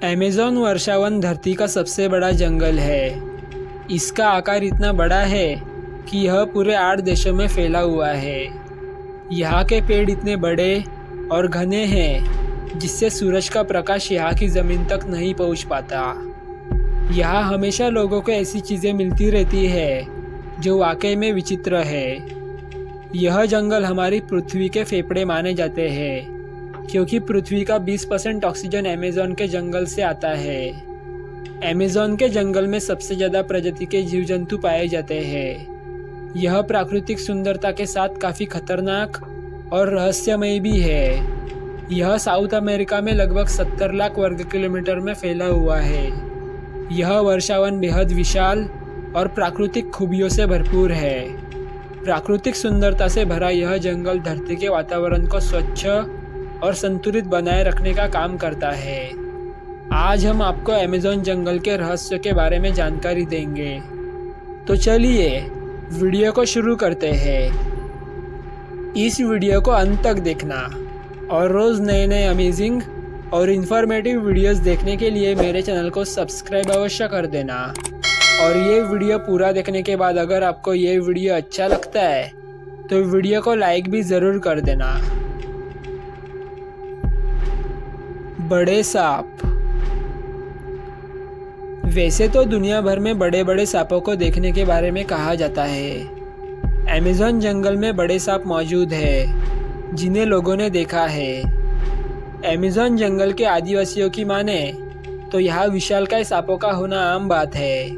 Amazon वर्षावन धरती का सबसे बड़ा जंगल है। इसका आकार इतना बड़ा है कि यह पूरे 8 देशों में फैला हुआ है। यहाँ के पेड़ इतने बड़े और घने हैं जिससे सूरज का प्रकाश यहाँ की ज़मीन तक नहीं पहुँच पाता। यहाँ हमेशा लोगों को ऐसी चीज़ें मिलती रहती है जो वाकई में विचित्र है। यह जंगल हमारी पृथ्वी के फेफड़े माने जाते हैं क्योंकि पृथ्वी का 20% ऑक्सीजन अमेज़न के जंगल से आता है। अमेज़न के जंगल में सबसे ज़्यादा प्रजाति के जीव जंतु पाए जाते हैं। यह प्राकृतिक सुंदरता के साथ काफ़ी खतरनाक और रहस्यमय भी है। यह साउथ अमेरिका में लगभग 70 लाख वर्ग किलोमीटर में फैला हुआ है। यह वर्षावन बेहद विशाल और प्राकृतिक खूबियों से भरपूर है। प्राकृतिक सुंदरता से भरा यह जंगल धरती के वातावरण को स्वच्छ और संतुलित बनाए रखने का काम करता है। आज हम आपको अमेज़न जंगल के रहस्य के बारे में जानकारी देंगे। तो चलिए वीडियो को शुरू करते हैं। इस वीडियो को अंत तक देखना और रोज़ नए नए अमेजिंग और इन्फॉर्मेटिव वीडियोस देखने के लिए मेरे चैनल को सब्सक्राइब अवश्य कर देना। और ये वीडियो पूरा देखने के बाद अगर आपको ये वीडियो अच्छा लगता है तो वीडियो को लाइक भी ज़रूर कर देना। बड़े सांप। वैसे तो दुनिया भर में बड़े बड़े सांपों को देखने के बारे में कहा जाता है। अमेज़न जंगल में बड़े सांप मौजूद है जिन्हें लोगों ने देखा है। अमेज़न जंगल के आदिवासियों की माने तो यहाँ विशालकाय सांपों का होना आम बात है।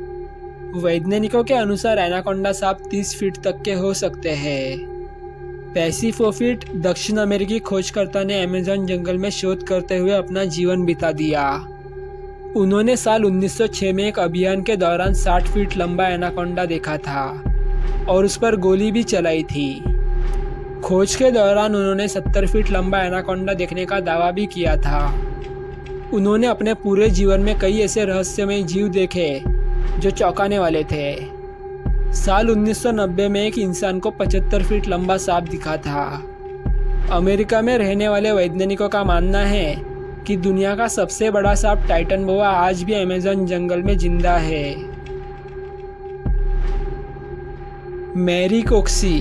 वैज्ञानिकों के अनुसार एनाकोंडा सांप 30 फीट तक के हो सकते हैं। पैसिफोफिट दक्षिण अमेरिकी खोजकर्ता ने अमेज़न जंगल में शोध करते हुए अपना जीवन बिता दिया। उन्होंने साल 1906 में एक अभियान के दौरान 60 फीट लंबा एनाकोंडा देखा था और उस पर गोली भी चलाई थी। खोज के दौरान उन्होंने 70 फीट लंबा एनाकोंडा देखने का दावा भी किया था। उन्होंने अपने पूरे जीवन में कई ऐसे रहस्यमय जीव देखे जो चौंकाने वाले थे। साल 1990 में एक इंसान को 75 फीट लंबा सांप दिखा था। अमेरिका में रहने वाले वैज्ञानिकों का मानना है कि दुनिया का सबसे बड़ा सांप टाइटन बोआ आज भी अमेज़न जंगल में जिंदा है। मैरीकोक्सी।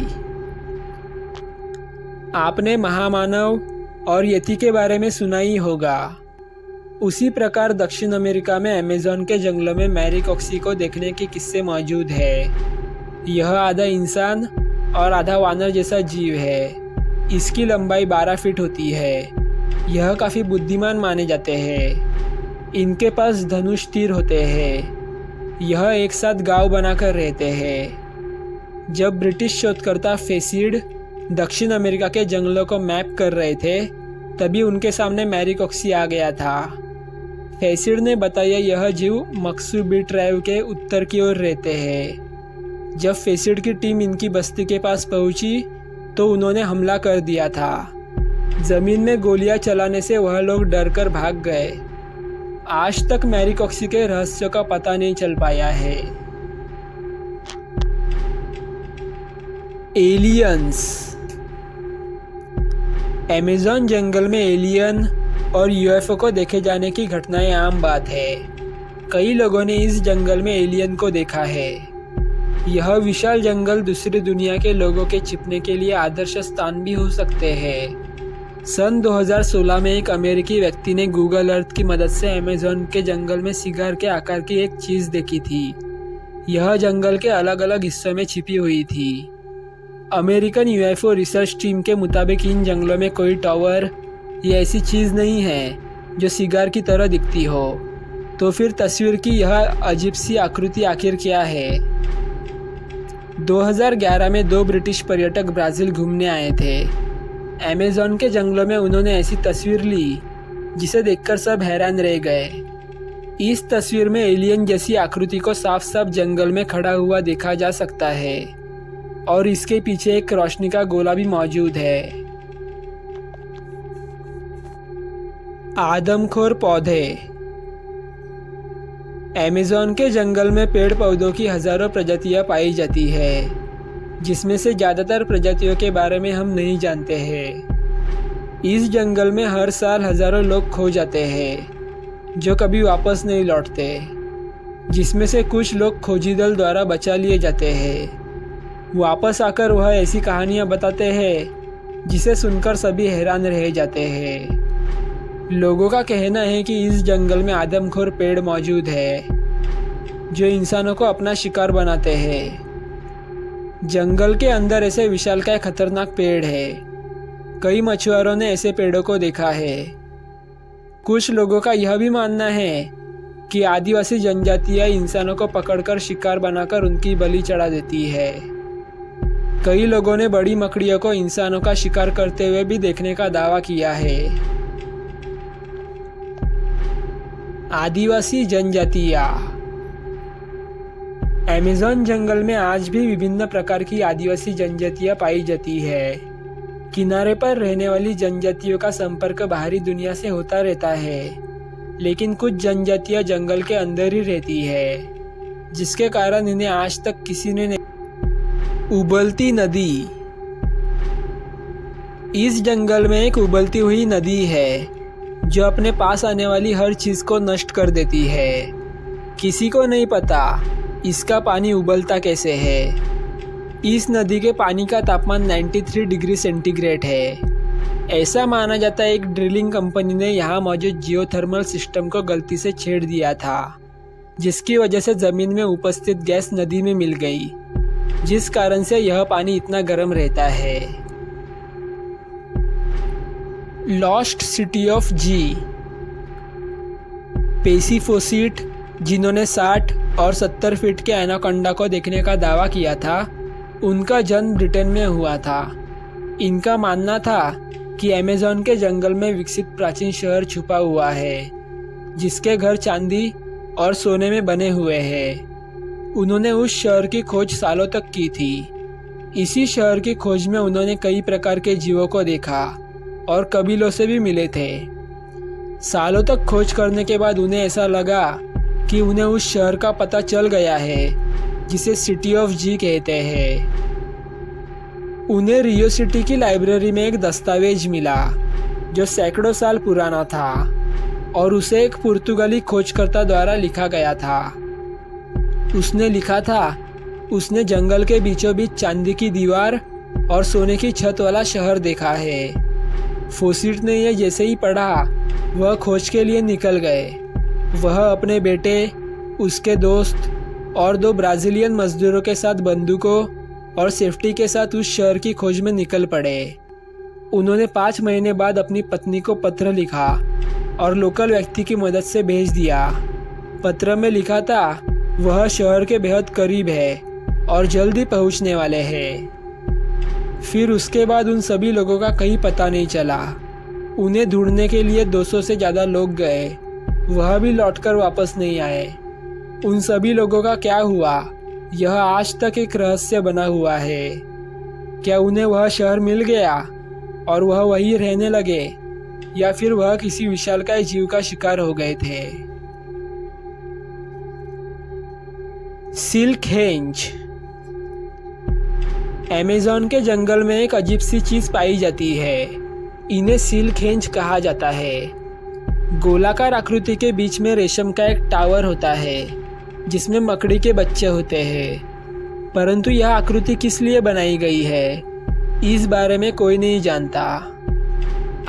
आपने महामानव और यति के बारे में सुना ही होगा। उसी प्रकार दक्षिण अमेरिका में अमेज़न के जंगलों में मैरीकोक्सी को देखने के किस्से मौजूद है। यह आधा इंसान और आधा वानर जैसा जीव है। इसकी लंबाई 12 फीट होती है। यह काफ़ी बुद्धिमान माने जाते हैं। इनके पास धनुष तीर होते हैं। यह एक साथ गांव बनाकर रहते हैं। जब ब्रिटिश शोधकर्ता फेसिड दक्षिण अमेरिका के जंगलों को मैप कर रहे थे तभी उनके सामने मैरीकोक्सी आ गया था। फेसिड ने बताया यह जीव मक्सुबी ट्राइब के उत्तर की ओर रहते हैं। जब फेसिड की टीम इनकी बस्ती के पास पहुंची तो उन्होंने हमला कर दिया था। जमीन में गोलियां चलाने से वह लोग डरकर भाग गए। आज तक मैरीकोक्सी के रहस्य का पता नहीं चल पाया है। एलियंस। अमेज़न जंगल में एलियन और यूएफओ को देखे जाने की घटनाएं आम बात है। कई लोगों ने इस जंगल में एलियन को देखा है। यह विशाल जंगल दूसरी दुनिया के लोगों के छिपने के लिए आदर्श स्थान भी हो सकते हैं। सन 2016 में एक अमेरिकी व्यक्ति ने गूगल अर्थ की मदद से अमेज़न के जंगल में सिगार के आकार की एक चीज़ देखी थी। यह जंगल के अलग अलग हिस्सों में छिपी हुई थी। अमेरिकन यूएफओ रिसर्च टीम के मुताबिक इन जंगलों में कोई टावर या ऐसी चीज़ नहीं है जो सिगार की तरह दिखती हो। तो फिर तस्वीर की यह अजीब सी आकृति आखिर क्या है? 2011 में 2 ब्रिटिश पर्यटक ब्राज़ील घूमने आए थे। अमेज़न के जंगलों में उन्होंने ऐसी तस्वीर ली जिसे देखकर सब हैरान रह गए। इस तस्वीर में एलियन जैसी आकृति को साफ साफ जंगल में खड़ा हुआ देखा जा सकता है और इसके पीछे एक रोशनी का गोला भी मौजूद है। आदमखोर पौधे। अमेज़न के जंगल में पेड़ पौधों की हजारों प्रजातियां पाई जाती है जिसमें से ज़्यादातर प्रजातियों के बारे में हम नहीं जानते हैं। इस जंगल में हर साल हजारों लोग खो जाते हैं। जो कभी वापस नहीं लौटते, जिसमें से कुछ लोग खोजी दल द्वारा बचा लिए जाते हैं। वापस आकर वह ऐसी कहानियां बताते हैं जिसे सुनकर सभी हैरान रह जाते हैं। लोगों का कहना है कि इस जंगल में आदमखोर पेड़ मौजूद है जो इंसानों को अपना शिकार बनाते हैं। जंगल के अंदर ऐसे विशालकाय खतरनाक पेड़ है। कई मछुआरों ने ऐसे पेड़ों को देखा है। कुछ लोगों का यह भी मानना है कि आदिवासी जनजातियां इंसानों को पकड़कर शिकार बनाकर उनकी बलि चढ़ा देती है। कई लोगों ने बड़ी मकड़ियों को इंसानों का शिकार करते हुए भी देखने का दावा किया है। आदिवासी जनजातियां। अमेज़न जंगल में आज भी विभिन्न प्रकार की आदिवासी जनजातियां पाई जाती है। किनारे पर रहने वाली जनजातियों का संपर्क बाहरी दुनिया से होता रहता है, लेकिन कुछ जनजातियां जंगल के अंदर ही रहती है, जिसके कारण इन्हें आज तक किसी ने नहीं। उबलती नदी। इस जंगल में एक उबलती हुई नदी है जो अपने पास आने वाली हर चीज को नष्ट कर देती है। किसी को नहीं पता इसका पानी उबलता कैसे है। इस नदी के पानी का तापमान 93 डिग्री सेंटीग्रेड है। ऐसा माना जाता है एक ड्रिलिंग कंपनी ने यहाँ मौजूद जियोथर्मल सिस्टम को गलती से छेड़ दिया था, जिसकी वजह से जमीन में उपस्थित गैस नदी में मिल गई, जिस कारण से यह पानी इतना गर्म रहता है। लॉस्ट सिटी ऑफ जी। पेसिफोसिट, जिन्होंने 60 और 70 फीट के एनाकोंडा को देखने का दावा किया था, उनका जन्म ब्रिटेन में हुआ था। इनका मानना था कि अमेज़न के जंगल में विकसित प्राचीन शहर छुपा हुआ है, जिसके घर चांदी और सोने में बने हुए हैं। उन्होंने उस शहर की खोज सालों तक की थी। इसी शहर की खोज में उन्होंने कई प्रकार के जीवों को देखा और कबीलों से भी मिले थे। सालों तक खोज करने के बाद उन्हें ऐसा लगा कि उन्हें उस शहर का पता चल गया है जिसे सिटी ऑफ जी कहते हैं। उन्हें रियो सिटी की लाइब्रेरी में एक दस्तावेज मिला जो सैकड़ों साल पुराना था और उसे एक पुर्तगाली खोजकर्ता द्वारा लिखा गया था। उसने लिखा था उसने जंगल के बीचों बीच चांदी की दीवार और सोने की छत वाला शहर देखा है। फोसिट ने यह जैसे ही पढ़ा वह खोज के लिए निकल गए। वह अपने बेटे, उसके दोस्त और 2 ब्राजीलियन मजदूरों के साथ बंदूकों और सेफ्टी के साथ उस शहर की खोज में निकल पड़े। उन्होंने 5 महीने बाद अपनी पत्नी को पत्र लिखा और लोकल व्यक्ति की मदद से भेज दिया। पत्र में लिखा था वह शहर के बेहद करीब है और जल्दी पहुंचने वाले हैं। फिर उसके बाद उन सभी लोगों का कहीं पता नहीं चला। उन्हें ढूंढने के लिए 200 से ज़्यादा लोग गए, वह भी लौटकर वापस नहीं आए। उन सभी लोगों का क्या हुआ, यह आज तक एक रहस्य बना हुआ है। क्या उन्हें वह शहर मिल गया और वह वहीं रहने लगे, या फिर वह किसी विशालकाय जीव का शिकार हो गए थे। Silk henge. अमेज़न के जंगल में एक अजीब सी चीज पाई जाती है। इन्हें सिल्क हेंज कहा जाता है। गोलाकार आकृति के बीच में रेशम का एक टावर होता है जिसमें मकड़ी के बच्चे होते हैं, परंतु यह आकृति किस लिए बनाई गई है इस बारे में कोई नहीं जानता।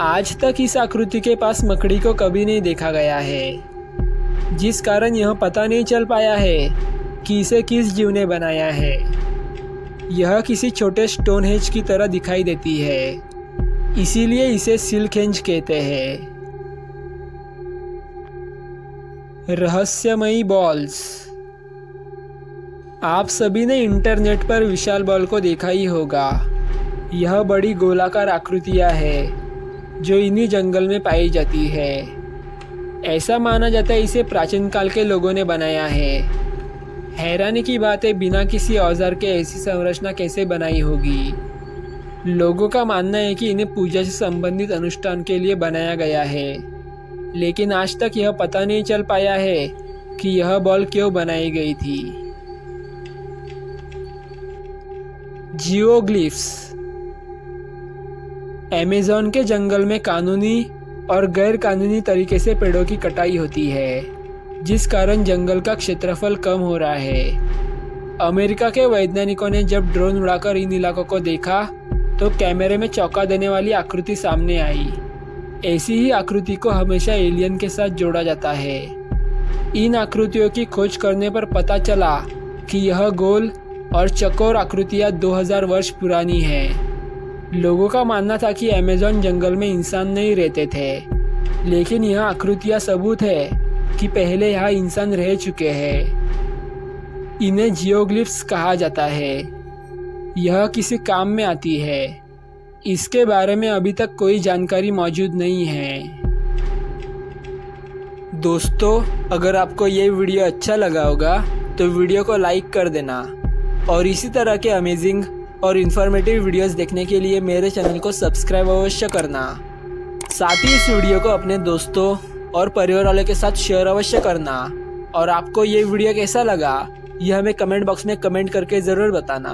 आज तक इस आकृति के पास मकड़ी को कभी नहीं देखा गया है, जिस कारण यह पता नहीं चल पाया है कि इसे किस जीव ने बनाया है। यह किसी छोटे स्टोनहेंज की तरह दिखाई देती है, इसीलिए इसे सिल्क हेंज कहते हैं। रहस्यमयी बॉल्स। आप सभी ने इंटरनेट पर विशाल बॉल को देखा ही होगा। यह बड़ी गोलाकार आकृतियां हैं जो इन्हीं जंगल में पाई जाती है। ऐसा माना जाता है इसे प्राचीन काल के लोगों ने बनाया है। हैरानी की बात है, बिना किसी औजार के ऐसी संरचना कैसे बनाई होगी। लोगों का मानना है कि इन्हें पूजा से संबंधित अनुष्ठान के लिए बनाया गया है, लेकिन आज तक यह पता नहीं चल पाया है कि यह बॉल क्यों बनाई गई थी। जियोग्लिफ्स। अमेज़न के जंगल में कानूनी और गैर कानूनी तरीके से पेड़ों की कटाई होती है, जिस कारण जंगल का क्षेत्रफल कम हो रहा है। अमेरिका के वैज्ञानिकों ने जब ड्रोन उड़ाकर इन इलाकों को देखा तो कैमरे में चौंका देने वाली आकृति सामने आई। ऐसी ही आकृति को हमेशा एलियन के साथ जोड़ा जाता है। इन आकृतियों की खोज करने पर पता चला कि यह गोल और चौकोर आकृतियाँ 2000 वर्ष पुरानी हैं। लोगों का मानना था कि अमेज़न जंगल में इंसान नहीं रहते थे, लेकिन यह आकृतियाँ सबूत है कि पहले यहाँ इंसान रह चुके हैं। इन्हें जियोग्लिफ्स कहा जाता है। यह किसी काम में आती है। इसके बारे में अभी तक कोई जानकारी मौजूद नहीं है। दोस्तों, अगर आपको ये वीडियो अच्छा लगा होगा तो वीडियो को लाइक कर देना और इसी तरह के अमेजिंग और इन्फॉर्मेटिव वीडियोस देखने के लिए मेरे चैनल को सब्सक्राइब अवश्य करना। साथ ही इस वीडियो को अपने दोस्तों और परिवार वालों के साथ शेयर अवश्य करना। और आपको ये वीडियो कैसा लगा यह हमें कमेंट बॉक्स में कमेंट करके ज़रूर बताना।